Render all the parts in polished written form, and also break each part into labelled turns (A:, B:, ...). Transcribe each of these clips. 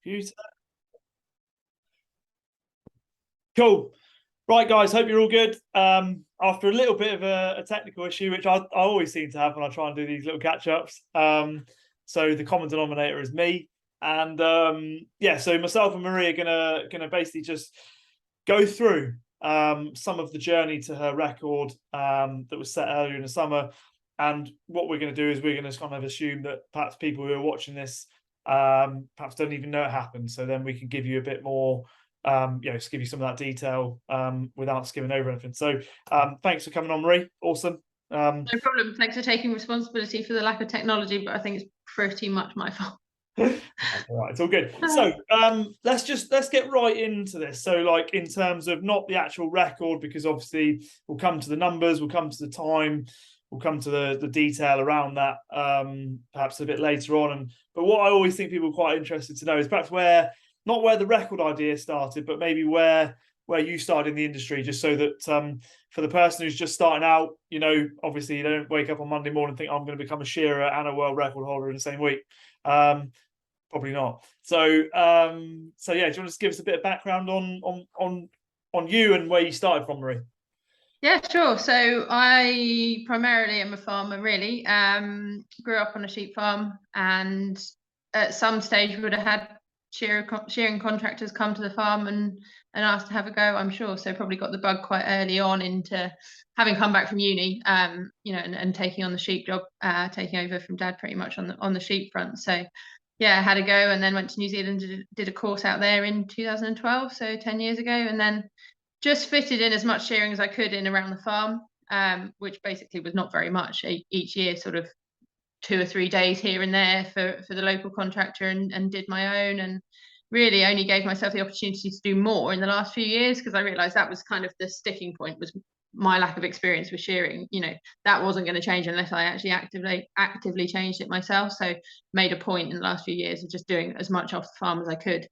A: Computer. Cool. Right, guys, hope you're all good. After a little bit of a technical issue, which I always seem to have when I try and do these little catch-ups. So the common denominator is me. And yeah, so myself and Marie are gonna basically just go through some of the journey to her record that was set earlier in the summer. And what we're going to do is we're going to kind of assume that perhaps people who are watching this perhaps don't even know it happened. So then we can give you a bit more, just give you some of that detail without skimming over anything. So thanks for coming on, Marie. Awesome.
B: No problem. Thanks for taking responsibility for the lack of technology, but I think it's pretty much my fault.
A: That's all right, it's all good. So let's get right into this. So like in terms of not the actual record, because obviously we'll come to the numbers, we'll come to the time, we'll come to the detail around that perhaps a bit later on. But what I always think people are quite interested to know is perhaps not where the record idea started, but maybe where you started in the industry, just so that for the person who's just starting out, obviously you don't wake up on Monday morning and think, I'm going to become a shearer and a world record holder in the same week. Probably not. So yeah, do you want to just give us a bit of background on you and where you started from, Marie?
B: Yeah, sure. So I primarily am a farmer, really. Grew up on a sheep farm, and at some stage would have had shearing contractors come to the farm and asked to have a go, I'm sure. So probably got the bug quite early on into having come back from uni, and taking on the sheep job, taking over from dad pretty much on the sheep front. So yeah, I had a go, and then went to New Zealand, did a course out there in 2012, so 10 years ago, and then just fitted in as much shearing as I could in around the farm, which basically was not very much each year, sort of 2 or 3 days here and there for the local contractor, and did my own, and really only gave myself the opportunity to do more in the last few years, because I realized that was kind of the sticking point, was my lack of experience with shearing. That wasn't going to change unless I actually actively changed it myself. So made a point in the last few years of just doing as much off the farm as I could.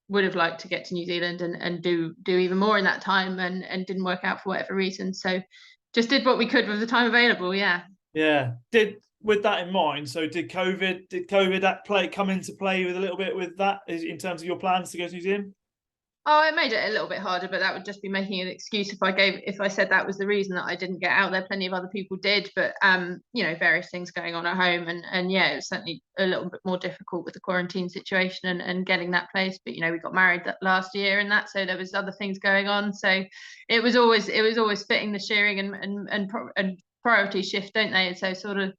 B: Would have liked to get to New Zealand and do even more in that time, and didn't work out for whatever reason. So just did what we could with the time available. Yeah.
A: With that in mind, so did COVID come into play with a little bit with that in terms of your plans to go to New Zealand?
B: Oh, it made it a little bit harder, but that would just be making an excuse if I said that was the reason that I didn't get out there. Plenty of other people did, but various things going on at home, and yeah, it was certainly a little bit more difficult with the quarantine situation and getting that place. But we got married that last year, and so there was other things going on. So it was always fitting the shearing and priority shift, don't they? And so sort of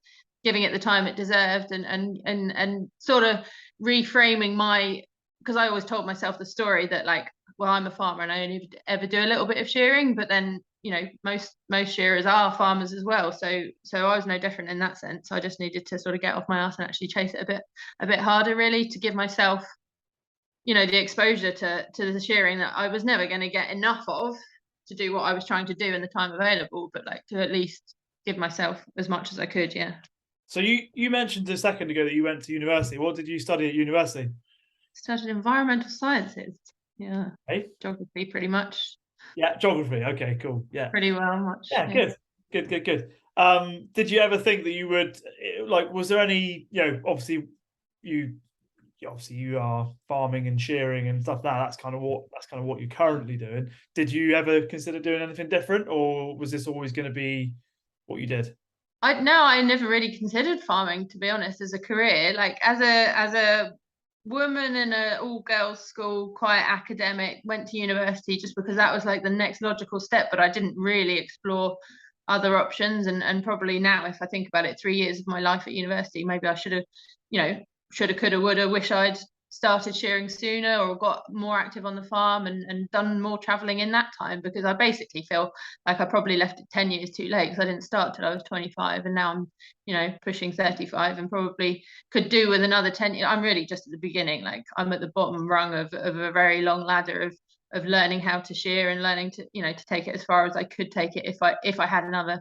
B: giving it the time it deserved, and sort of reframing my, because I always told myself the story that, like, well, I'm a farmer and I only ever do a little bit of shearing, but then most shearers are farmers as well. So I was no different in that sense. I just needed to sort of get off my ass and actually chase it a bit harder, really, to give myself the exposure to the shearing that I was never going to get enough of to do what I was trying to do in the time available, but like to at least give myself as much as I could. Yeah.
A: So you mentioned a second ago that you went to university. What did you study at university?
B: Studied environmental sciences. Yeah.
A: Hey?
B: Geography, pretty much.
A: Yeah, geography. Okay, cool. Yeah.
B: Pretty well, much.
A: Yeah, good. Did you ever think that you would, like, was there any, obviously you are farming and shearing and stuff now. That's kind of what you're currently doing. Did you ever consider doing anything different, or was this always going to be what you did?
B: I never really considered farming, to be honest, as a career. Like as a woman in an all-girls school, quite academic, went to university just because that was like the next logical step, but I didn't really explore other options. And probably now, if I think about it, 3 years of my life at university, maybe I should have, coulda, woulda, wish I'd started shearing sooner or got more active on the farm and done more traveling in that time, because I basically feel like I probably left it 10 years too late, because I didn't start till I was 25, and now I'm pushing 35 and probably could do with another 10 years. I'm really just at the beginning. Like, I'm at the bottom rung of a very long ladder of learning how to shear and learning to to take it as far as I could take it if I had another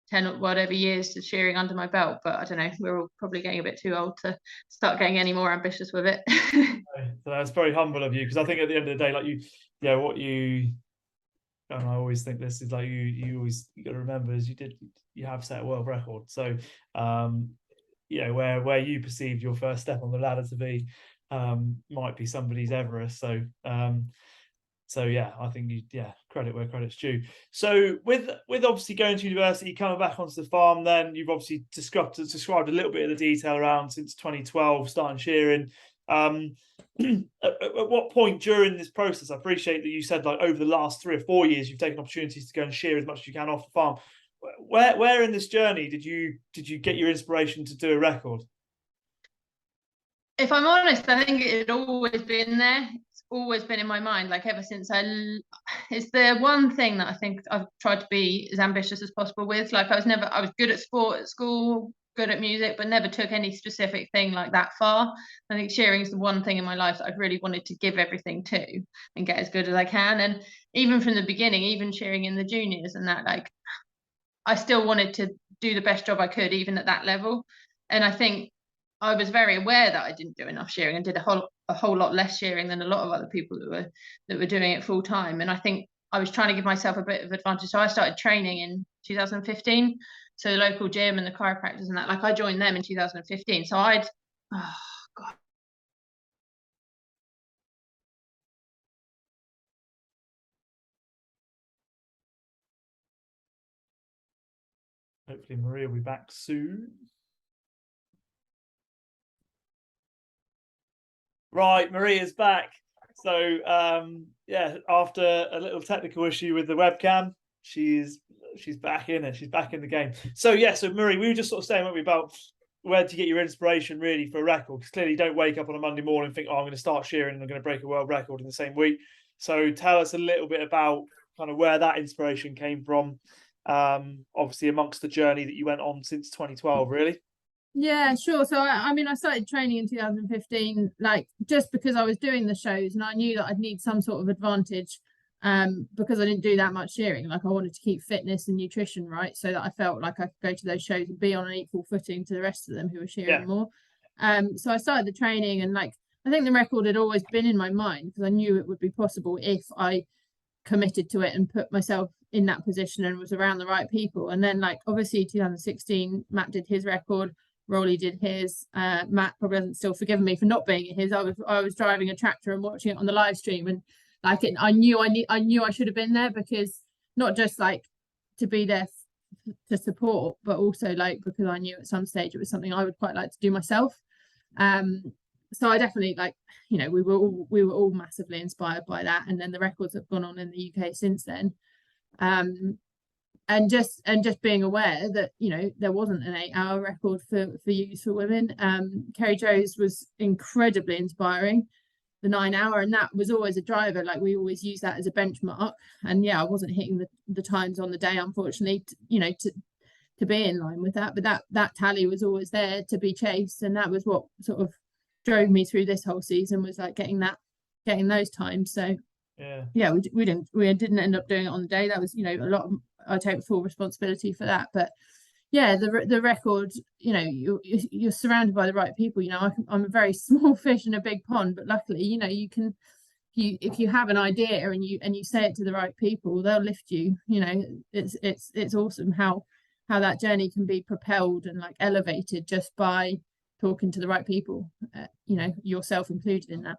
B: 10 or whatever years of shearing under my belt. But I don't know, we're all probably getting a bit too old to start getting any more ambitious with it.
A: So that's very humble of you, because I think at the end of the day, like and I always think this is like you got to remember is you have set a world record. So where you perceived your first step on the ladder to be, might be somebody's Everest. So yeah, I think credit where credit's due. So with obviously going to university, coming back onto the farm, then you've obviously described a little bit of the detail around since 2012 starting shearing. At what point during this process, I appreciate that you said like over the last 3 or 4 years you've taken opportunities to go and shear as much as you can off the farm. Where in this journey did you get your inspiration to do a record?
B: If I'm honest, I think it had always been there. It's always been in my mind, like ever since it's the one thing that I think I've tried to be as ambitious as possible with. Like I was good at sport at school, good at music, but never took any specific thing like that far. I think shearing is the one thing in my life that I've really wanted to give everything to and get as good as I can. And even from the beginning, even shearing in the juniors and that, like I still wanted to do the best job I could, even at that level. And I think I was very aware that I didn't do enough shearing and did a whole lot less shearing than a lot of other people that were doing it full time. And I think I was trying to give myself a bit of advantage. So I started training in 2015. So the local gym and the chiropractors and that, like I joined them in 2015. So oh God.
A: Hopefully Maria will be back soon. Right, Maria's back. So yeah, after a little technical issue with the webcam, she's back in and she's back in the game. So yeah, so Maria, we were just sort of saying, weren't we, about where to get your inspiration really for a record? Because clearly you don't wake up on a Monday morning and think, oh, I'm going to start shearing and I'm going to break a world record in the same week. So tell us a little bit about kind of where that inspiration came from. Obviously amongst the journey that you went on since 2012, really.
C: Yeah, sure. So I mean, I started training in 2015, like just because I was doing the shows and I knew that I'd need some sort of advantage, because I didn't do that much shearing. Like I wanted to keep fitness and nutrition right, so that I felt like I could go to those shows and be on an equal footing to the rest of them who were shearing more. So I started the training, and like I think the record had always been in my mind because I knew it would be possible if I committed to it and put myself in that position and was around the right people. And then like obviously 2016, Matt did his record. Rolly did his. Matt probably hasn't still forgiven me for not being at his. I was driving a tractor and watching it on the live stream, and like I knew I should have been there, because not just like to be there to support, but also like because I knew at some stage it was something I would quite like to do myself. So I definitely, like, you know, we were all massively inspired by that, and then the records have gone on in the UK since then. And just being aware that, you know, there wasn't an 8-hour record for youth for women. Kerry Jo's was incredibly inspiring, the 9-hour, and that was always a driver. Like we always use that as a benchmark. And yeah, I wasn't hitting the times on the day, unfortunately, to be in line with that, but that tally was always there to be chased, and that was what sort of drove me through this whole season, was like getting those times. So yeah, we didn't end up doing it on the day. That was, you know, a lot of, I take full responsibility for that. But yeah, the record, you know, you're surrounded by the right people. You know, I'm a very small fish in a big pond, but luckily, you know, if you have an idea and you say it to the right people, they'll lift you. You know, it's awesome how that journey can be propelled and like elevated just by talking to the right people, you know, yourself included in that.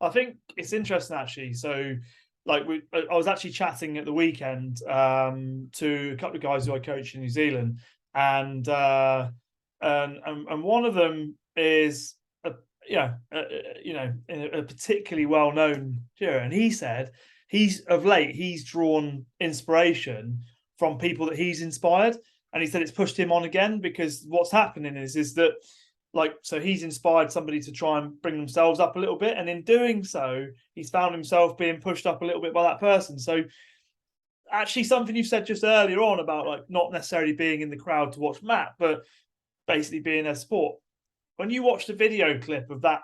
A: I think it's interesting actually. So like I was actually chatting at the weekend to a couple of guys who I coach in New Zealand, and one of them is a particularly well-known shearer, and he said he's drawn inspiration from people that he's inspired, and he said it's pushed him on again, because what's happening is that, like, so he's inspired somebody to try and bring themselves up a little bit, and in doing so he's found himself being pushed up a little bit by that person. So actually something you said just earlier on about like not necessarily being in the crowd to watch Matt, but basically being a sport, when you watch the video clip of that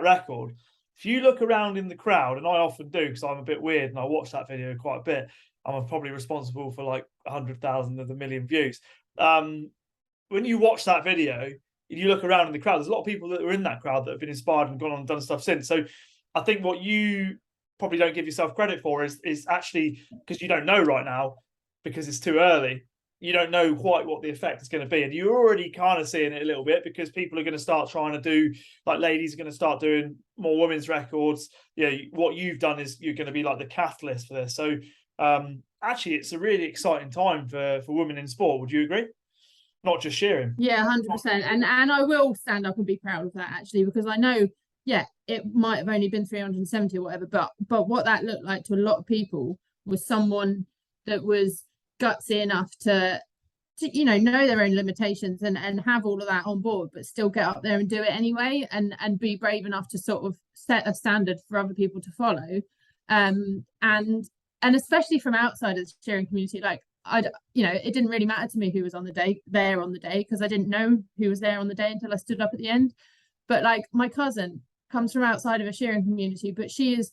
A: record, if you look around in the crowd, and I often do because I'm a bit weird and I watch that video quite a bit, I'm probably responsible for like 100,000 of the million views. When you watch that video, you look around in the crowd, there's a lot of people that were in that crowd that have been inspired and gone on and done stuff since. So I think what you probably don't give yourself credit for is actually, because you don't know right now, because it's too early, you don't know quite what the effect is going to be. And you're already kind of seeing it a little bit, because people are going to start trying to do, like, ladies are going to start doing more women's records. Yeah, what you've done is you're going to be like the catalyst for this. So actually, it's a really exciting time for women in sport. Would you agree? Not just shearing.
C: Yeah, 100%. And I will stand up and be proud of that, actually, because I know, yeah, it might have only been 370 or whatever, but what that looked like to a lot of people was someone that was gutsy enough to you know their own limitations and have all of that on board, but still get up there and do it anyway, and be brave enough to sort of set a standard for other people to follow. And especially from outside of the shearing community, like, it didn't really matter to me who was on the day, because I didn't know who was there on the day until I stood up at the end. But like, my cousin comes from outside of a shearing community, but she is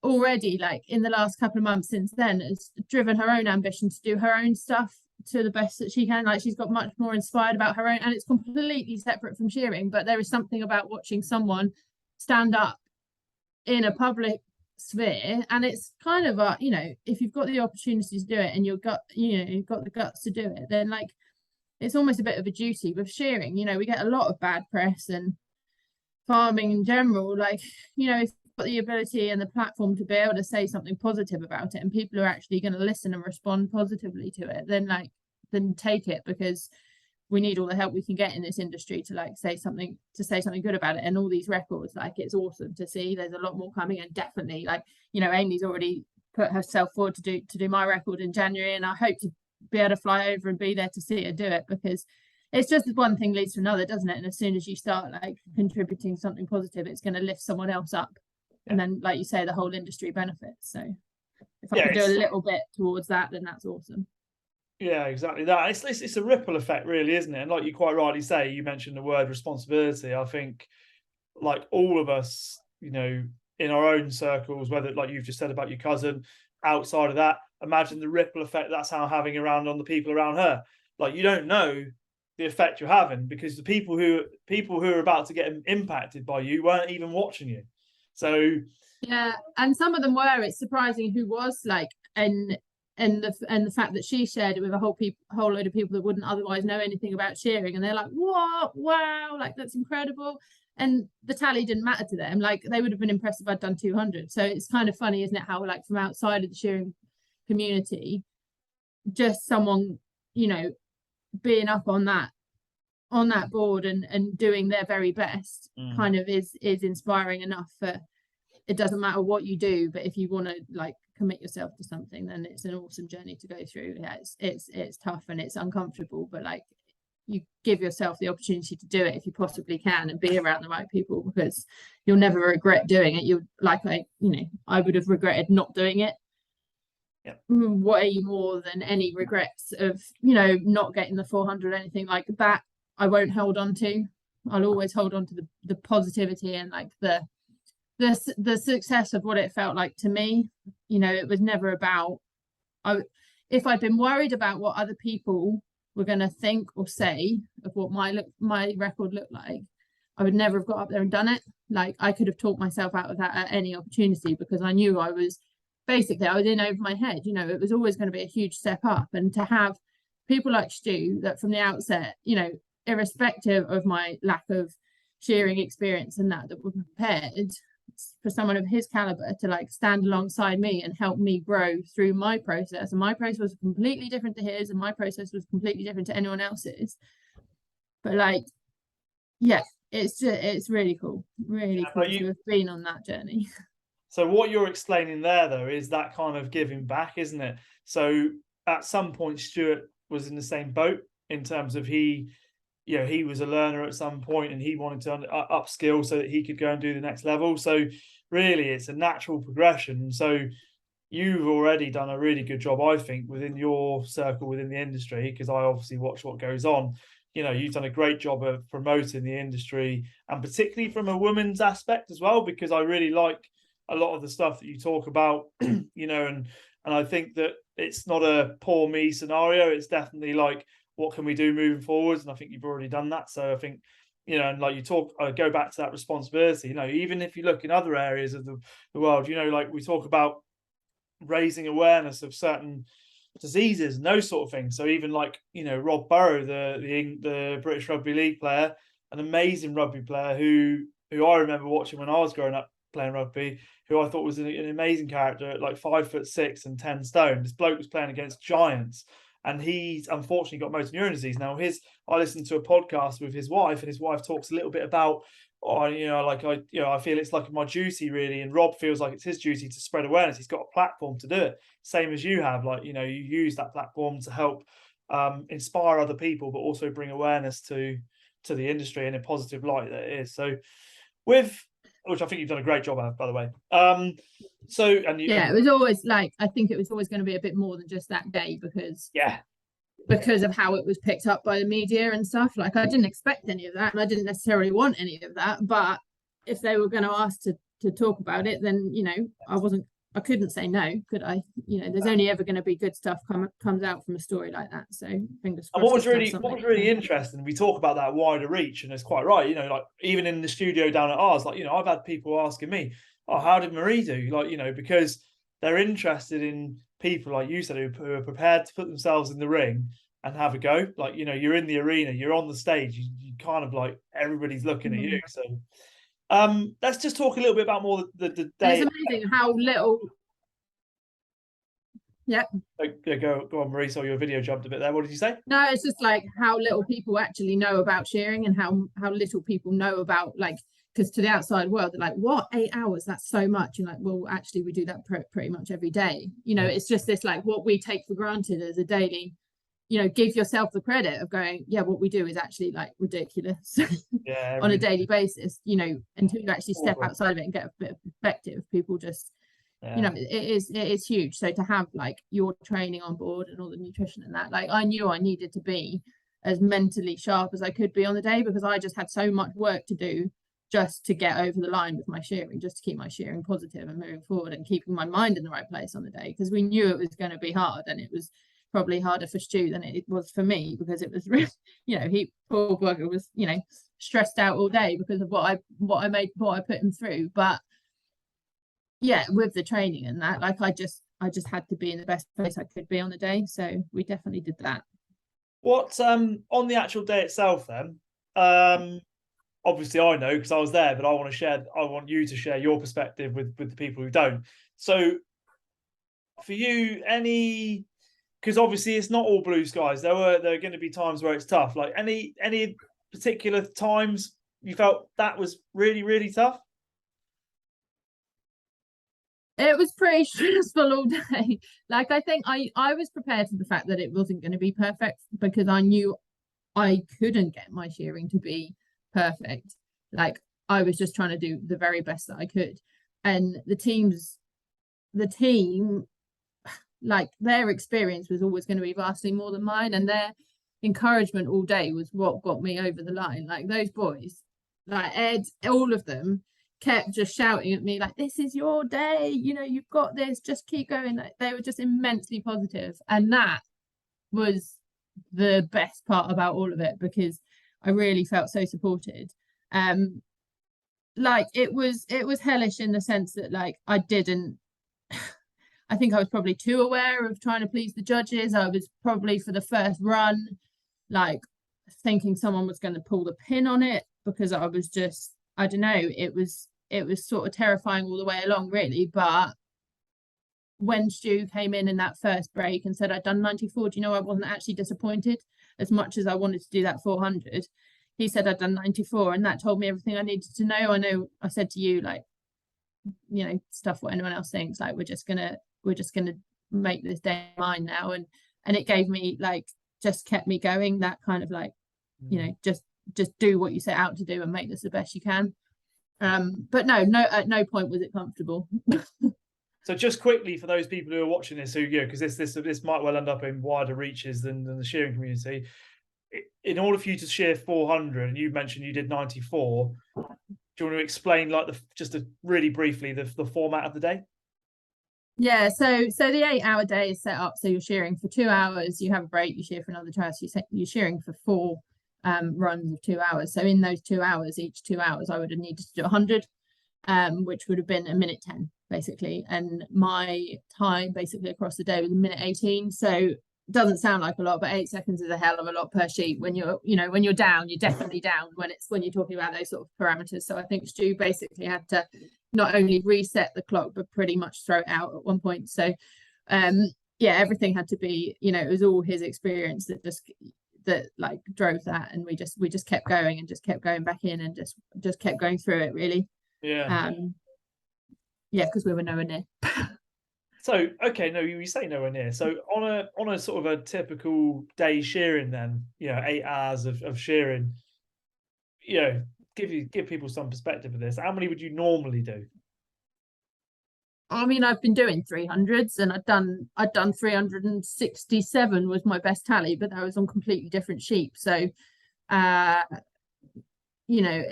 C: already, like, in the last couple of months since then, has driven her own ambition to do her own stuff to the best that she can. Like, she's got much more inspired about her own, and it's completely separate from shearing, but there is something about watching someone stand up in a public sphere, and it's kind of a, if you've got the opportunity to do it and you've got the guts to do it, then like, it's almost a bit of a duty. With shearing, we get a lot of bad press, and farming in general, like, if you've got the ability and the platform to be able to say something positive about it, and people are actually going to listen and respond positively to it, then take it, because we need all the help we can get in this industry to like say something good about it. And all these records, like, it's awesome to see. There's a lot more coming, and definitely, like, Amy's already put herself forward to do my record in January, and I hope to be able to fly over and be there to see her do it, because it's just one thing leads to another, doesn't it? And as soon as you start like contributing something positive, it's going to lift someone else up. Yeah. And then, like you say, the whole industry benefits. So if I can do a little bit towards that, then that's awesome.
A: Yeah, exactly that. It's a ripple effect, really, isn't it? And like you quite rightly say, you mentioned the word responsibility. I think, like, all of us, in our own circles, whether, like you've just said about your cousin, outside of that, imagine the ripple effect that's having around on the people around her. Like, you don't know the effect you're having, because the people who are about to get impacted by you weren't even watching you. So
C: yeah, and some of them were. It's surprising who was, like, and the fact that she shared it with a whole load of people that wouldn't otherwise know anything about shearing, and they're like, what, wow, like, that's incredible. And the tally didn't matter to them. Like, they would have been impressed if I'd done 200. So it's kind of funny, isn't it, how, like, from outside of the shearing community, just someone, being up on that board and doing their very best kind of is inspiring enough. For it doesn't matter what you do, but if you want to, like, commit yourself to something, then it's an awesome journey to go through. Yeah, it's tough and it's uncomfortable, but like, you give yourself the opportunity to do it if you possibly can, and be around the right people, because you'll never regret doing it. I would have regretted not doing it. Yep. Way more than any regrets of not getting the 400 or anything like that. I won't hold on to. I'll always hold on to the positivity and like the success of what it felt like to me. It was never about, if I'd been worried about what other people were going to think or say of what my record looked like, I would never have got up there and done it. Like, I could have talked myself out of that at any opportunity, because I knew I was in over my head. It was always going to be a huge step up, and to have people like Stu that from the outset, irrespective of my lack of shearing experience and that were prepared for someone of his caliber to like stand alongside me and help me grow through my process. And my process was completely different to his, and my process was completely different to anyone else's. But like, yeah, it's really cool to have been on that journey.
A: So what you're explaining there, though, is that kind of giving back, isn't it? So at some point, Stuart was in the same boat in terms of he was a learner at some point, and he wanted to upskill so that he could go and do the next level. So really, it's a natural progression. So you've already done a really good job, I think, within your circle, within the industry, because I obviously watch what goes on. You've done a great job of promoting the industry, and particularly from a women's aspect as well, because I really like a lot of the stuff that you talk about, and I think that it's not a poor me scenario. It's definitely like, what can we do moving forwards? And I think you've already done that. So I think, and like you talk, go back to that responsibility, even if you look in other areas of the world, like we talk about raising awareness of certain diseases and those sort of things. So even like, Rob Burrow, the British Rugby League player, an amazing rugby player who I remember watching when I was growing up playing rugby, who I thought was an amazing character at like 5'6" and 10 stone. This bloke was playing against giants, and he's unfortunately got motor neuron disease. Now I listened to a podcast with his wife, and his wife talks a little bit about, I feel it's like my duty really, and Rob feels like it's his duty to spread awareness. He's got a platform to do it, same as you have. Like, you use that platform to help inspire other people, but also bring awareness to the industry in a positive light that it is. So which I think you've done a great job at, by the way. It
C: was always like, I think it was always going to be a bit more than just that day, because of how it was picked up by the media and stuff. Like, I didn't expect any of that, and I didn't necessarily want any of that, but if they were going to ask to talk about it, then I couldn't say no, could I? There's only ever going to be good stuff comes out from a story like that. So fingers crossed.
A: And what was really interesting, we talk about that wider reach, and it's quite right. Like even in the studio down at ours, like, I've had people asking me, "Oh, how did Marie do?" Like, because they're interested in people like you said who are prepared to put themselves in the ring and have a go. Like, you're in the arena, you're on the stage, you kind of like everybody's looking at you. So let's just talk a little bit about more the day.
C: It's amazing how little. Yeah.
A: Go on, Marie. So your video jumped a bit there. What did you say?
C: No, it's just like how little people actually know about shearing, and how little people know about, like, because to the outside world they're like, what, 8 hours? That's so much. And like, well, actually we do that pretty much every day. It's just this, like, what we take for granted as a daily, give yourself the credit of going, yeah, what we do is actually like ridiculous on a daily basis, until you actually step outside of it and get a bit of perspective. People just, it is huge. So to have like your training on board and all the nutrition and that, like, I knew I needed to be as mentally sharp as I could be on the day, because I just had so much work to do just to get over the line with my shearing, just to keep my shearing positive and moving forward, and keeping my mind in the right place on the day, because we knew it was going to be hard, and it was probably harder for Stu than it was for me, because it was really, he, poor bugger, was stressed out all day because of what I put him through. But yeah, with the training and that, like, I just had to be in the best place I could be on the day, so we definitely did that.
A: What on the actual day itself then, obviously I know because I was there, but I want you to share your perspective with the people who don't. So for you, because obviously it's not all blue skies. There are going to be times where it's tough. Like, any particular times you felt that was really, really tough?
C: It was pretty stressful all day. Like, I think I was prepared for the fact that it wasn't going to be perfect, because I knew I couldn't get my shearing to be perfect. Like, I was just trying to do the very best that I could. And the team, like, their experience was always going to be vastly more than mine, and their encouragement all day was what got me over the line. Like, those boys, like Ed, all of them kept just shouting at me like, this is your day, you've got this, just keep going. Like, they were just immensely positive, and that was the best part about all of it, because I really felt so supported. Like, it was hellish in the sense that, like, I think I was probably too aware of trying to please the judges. I was probably, for the first run, like, thinking someone was going to pull the pin on it, because I was just, I don't know, it was sort of terrifying all the way along, really. But when Stu came in that first break and said I'd done 94, I wasn't actually disappointed, as much as I wanted to do that 400. He said I'd done 94, and that told me everything I needed to know. I know I said to you, like, stuff what anyone else thinks, like, we're just gonna make this day mine now, and it gave me, like, just kept me going, that kind of, like, just do what you set out to do and make this the best you can. But no, at no point was it comfortable.
A: So just quickly, for those people who are watching this, because this might well end up in wider reaches than the shearing community. In order for you to shear 400, and you mentioned you did 94, do you want to explain, like, just really briefly the format of the day?
C: Yeah, so the 8-hour day is set up so you're shearing for 2 hours, you have a break, you shear for another 2 hours, you're shearing for 4 runs of 2 hours. So in those 2 hours, each 2 hours, I would have needed to do 100, which would have been a minute 10. basically, and my time basically across the day was 1:18. So doesn't sound like a lot, but 8 seconds is a hell of a lot per sheet. When you're, you know, when you're down, you're definitely down when you're talking about those sort of parameters. So I think Stu basically had to not only reset the clock but pretty much throw it out at one point. So yeah, everything had to be, you know, it was all his experience that like drove that, and we just kept going and just kept going back in and just kept going through it, really.
A: Yeah.
C: Yeah, because we were nowhere near.
A: So, okay, no, you say nowhere near. So on a sort of a typical day shearing, then, you know, 8 hours of shearing, you know, give people some perspective of this. How many would you normally do?
C: I mean, I've been doing 300s, and I'd done 367 was my best tally, but that was on completely different sheep. So you know,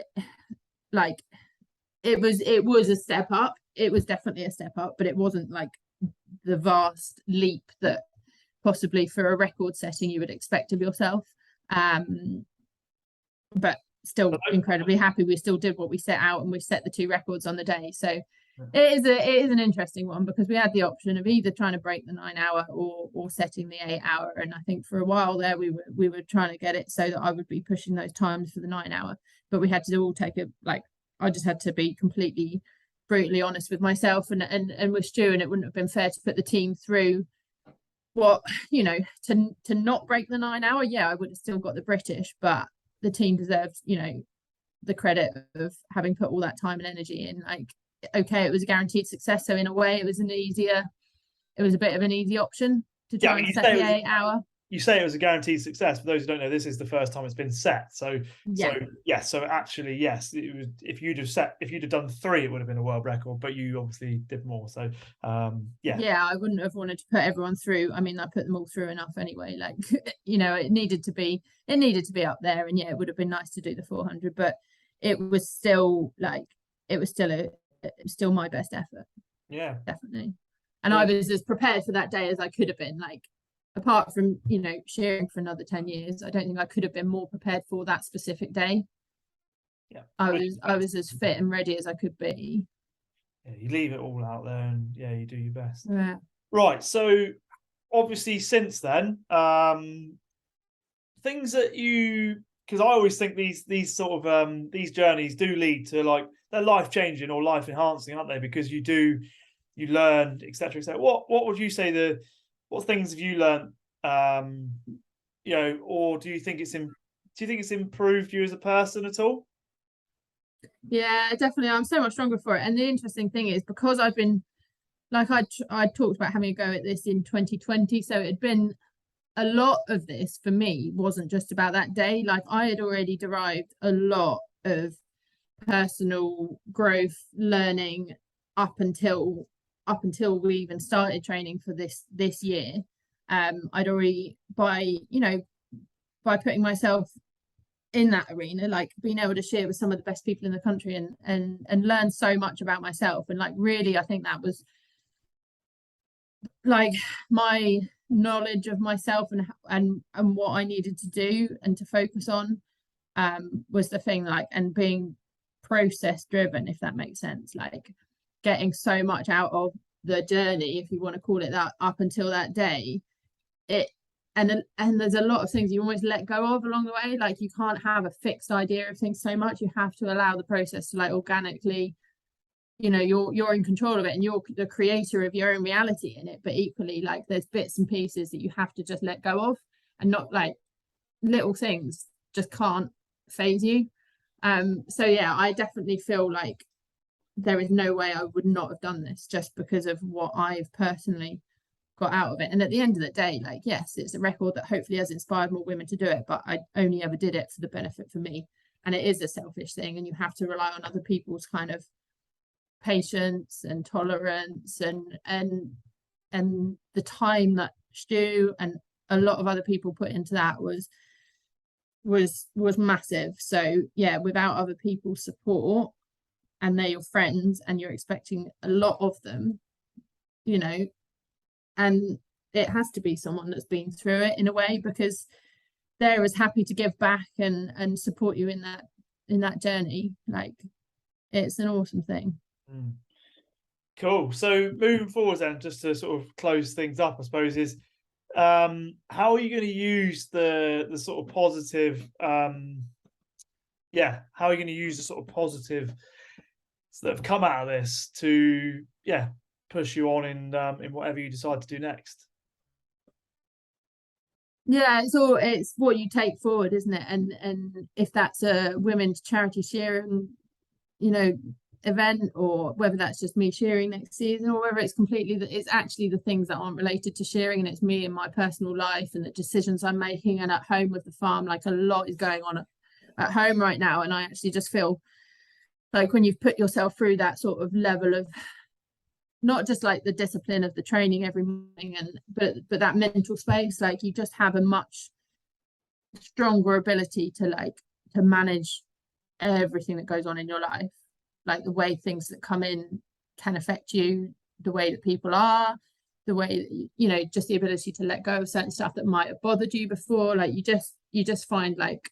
C: like it was a step up. It was definitely a step up, but it wasn't like the vast leap that possibly for a record setting you would expect of yourself. But still incredibly happy we still did what we set out, and we set the 2 records on the day. So it is an interesting one, because we had the option of either trying to break the 9 hour or setting the 8 hour, and I think for a while there we were trying to get it so that I would be pushing those times for the 9 hour, but we had to all take it, like I just had to be completely brutally honest with myself and with Stu, and it wouldn't have been fair to put the team through what, you know, to not break the 9 hour. Yeah, I would have still got the British, but the team deserves, you know, the credit of having put all that time and energy in. Like, okay, it was a guaranteed success, so in a way it was a bit of an easy option to try and set the 8 hour.
A: You say it was a guaranteed success. For those who don't know, this is the first time it's been set. So so actually, yes, it was. If you'd have done 3, it would have been a world record. But you obviously did more. So yeah,
C: I wouldn't have wanted to put everyone through. I mean, I put them all through enough anyway. Like, you know, it needed to be up there, and yeah, it would have been nice to do the 400, but it was still still my best effort.
A: Yeah,
C: definitely. And I was as prepared for that day as I could have been. Like, apart from, you know, shearing for another 10 years, I don't think I could have been more prepared for that specific day.
A: Yeah,
C: I was as fit and ready as I could be.
A: Yeah, you leave it all out there, and yeah, you do your best.
C: Yeah.
A: Right. So obviously since then, things that you, because I always think these sort of these journeys do lead to, like, they're life changing or life enhancing, aren't they? Because you learn, etc., etc. What would you say what things have you learned? You know, or do you think it's improved you as a person at all?
C: Yeah, definitely. I'm so much stronger for it. And the interesting thing is, because I've been, like, I talked about having a go at this in 2020, so it'd been a lot of this for me wasn't just about that day. Like, I had already derived a lot of personal growth learning up until we even started training for this year. I'd already, by putting myself in that arena, like being able to share with some of the best people in the country and learn so much about myself, and like really I think that was like my knowledge of myself and what I needed to do and to focus on was the thing, like, and being process driven, if that makes sense, like getting so much out of the journey, if you want to call it that, up until that day. And there's a lot of things you always let go of along the way. Like, you can't have a fixed idea of things so much. You have to allow the process to, like, organically, you know, you're in control of it, and you're the creator of your own reality in it. But equally, like, there's bits and pieces that you have to just let go of, and not, like, little things just can't phase you. So yeah, I definitely feel like there is no way I would not have done this, just because of what I've personally got out of it. And at the end of the day, like, yes, it's a record that hopefully has inspired more women to do it, but I only ever did it for the benefit for me, and it is a selfish thing, and you have to rely on other people's kind of patience and tolerance and the time that Stu and a lot of other people put into that was massive. So yeah, without other people's support, and they're your friends, and you're expecting a lot of them, you know, and it has to be someone that's been through it in a way, because they're as happy to give back and support you in that journey. Like, it's an awesome thing.
A: Cool. So moving forward then, just to sort of close things up, I suppose, is how are you going to use the sort of positive how are you going to use the sort of positive that have come out of this to push you on in whatever you decide to do next?
C: Yeah, it's what you take forward, isn't it? And if that's a women's charity shearing, event, or whether that's just me shearing next season, or whether it's actually the things that aren't related to shearing, and it's me and my personal life and the decisions I'm making, and at home with the farm, like a lot is going on at home right now. And I actually just feel like when you've put yourself through that sort of level of not just like the discipline of the training every morning, but that mental space, like you just have a much stronger ability to manage everything that goes on in your life, like the way things that come in can affect you, the way that people are, the way that, just the ability to let go of certain stuff that might have bothered you before. Like you just find like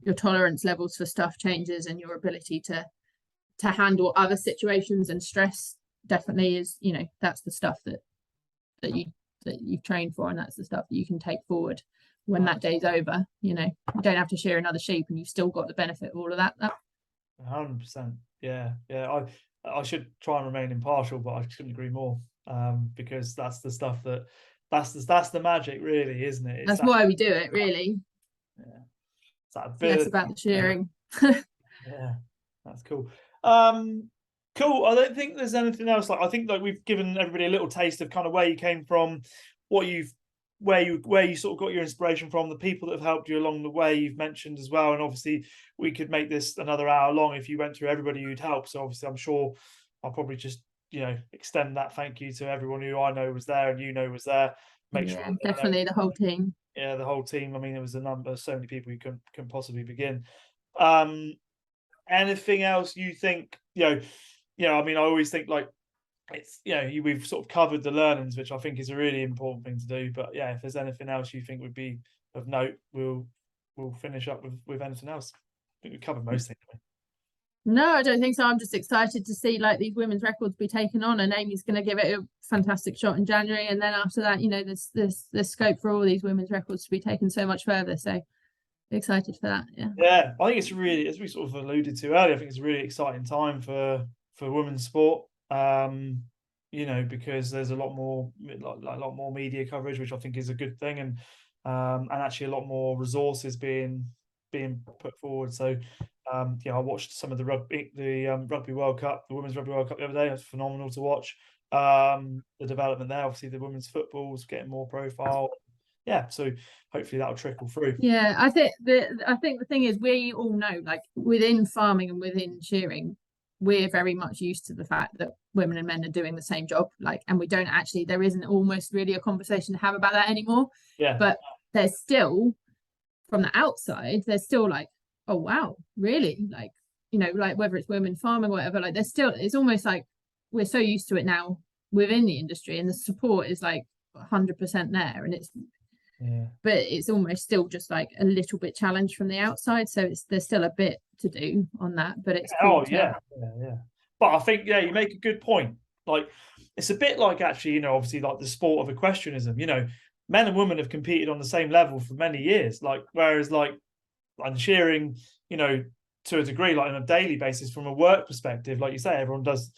C: your tolerance levels for stuff changes, and your ability to handle other situations and stress definitely is, that's the stuff that you've trained for, and that's the stuff that you can take forward when that day's over. You don't have to shear another sheep, and you've still got the benefit of all of that.
A: 100%. Yeah. I should try and remain impartial, but I couldn't agree more. Because that's the stuff that's the magic, really, isn't it?
C: That's why we do it, really.
A: Yeah. It's that
C: ability. Less about the shearing.
A: Yeah, that's cool. Cool. I don't think there's anything else. I think we've given everybody a little taste of kind of where you came from, where you sort of got your inspiration from, the people that have helped you along the way you've mentioned as well. And obviously we could make this another hour long if you went through everybody you'd help. So obviously I'm sure I'll probably just extend that thank you to everyone who I know was there and was there. Make sure
C: definitely the whole team.
A: Yeah, the whole team. I mean, there was a number, so many people you can possibly begin. Anything else you think? I mean, I always think like it's we've sort of covered the learnings, which I think is a really important thing to do. But yeah, if there's anything else you think would be of note, we'll finish up with anything else. I think we've covered most things.
C: No, I don't think so. I'm just excited to see like these women's records be taken on, and Amy's going to give it a fantastic shot in January, and then after that, there's scope for all these women's records to be taken so much further. So excited for that.
A: Yeah, I think it's really, as we sort of alluded to earlier, I think it's a really exciting time for women's sport. Because there's a lot more media coverage, which I think is a good thing, and actually a lot more resources being put forward. So I watched some of the Rugby World Cup, the Women's Rugby World Cup the other day. It was phenomenal to watch. The development there, obviously the women's football's getting more profile. Yeah, so hopefully that'll trickle through.
C: Yeah, I think the thing is, we all know, like within farming and within shearing, we're very much used to the fact that women and men are doing the same job, and we don't actually, there isn't almost really a conversation to have about that anymore.
A: Yeah.
C: But there's still, from the outside, there's still like, oh wow, really? Like, like whether it's women farming or whatever, like there's still, it's almost like we're so used to it now within the industry, and the support is like 100% there, and but it's almost still just like a little bit challenged from the outside. So there's still a bit to do on that, but it's cool.
A: Yeah. But I think you make a good point. Like it's a bit like actually, obviously like the sport of equestrianism. Men and women have competed on the same level for many years. Like whereas and shearing, to a degree, like on a daily basis from a work perspective, like you say, everyone does.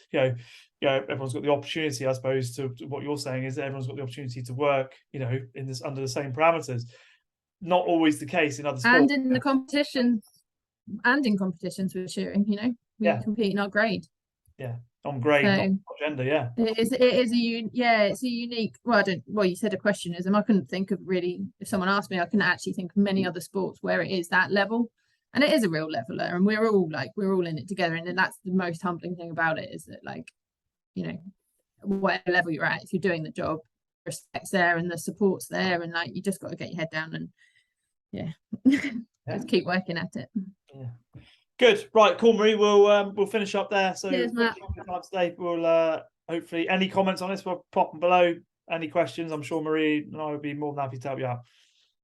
A: Everyone's got the opportunity, I suppose, to what you're saying is that everyone's got the opportunity to work, in this under the same parameters. Not always the case in other sports.
C: And in the competition, and in competitions with shearing, we compete in our grade.
A: Yeah, on grade, not gender. Yeah,
C: it's a unique. Well, you said equestrianism. I couldn't think of really. If someone asked me, I couldn't actually think of many other sports where it is that level, and it is a real leveler, and we're all in it together. And then that's the most humbling thing about it, is that whatever level you're at, if you're doing the job, respect's there and the support's there, and you just got to get your head down and just keep working at it.
A: Good. Right, cool, Marie. We'll finish up there. So
C: cheers, Matt.
A: Today we'll hopefully any comments on this, we'll pop them below. Any questions, I'm sure Marie and I would be more than happy to help you out.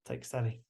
A: Take it steady.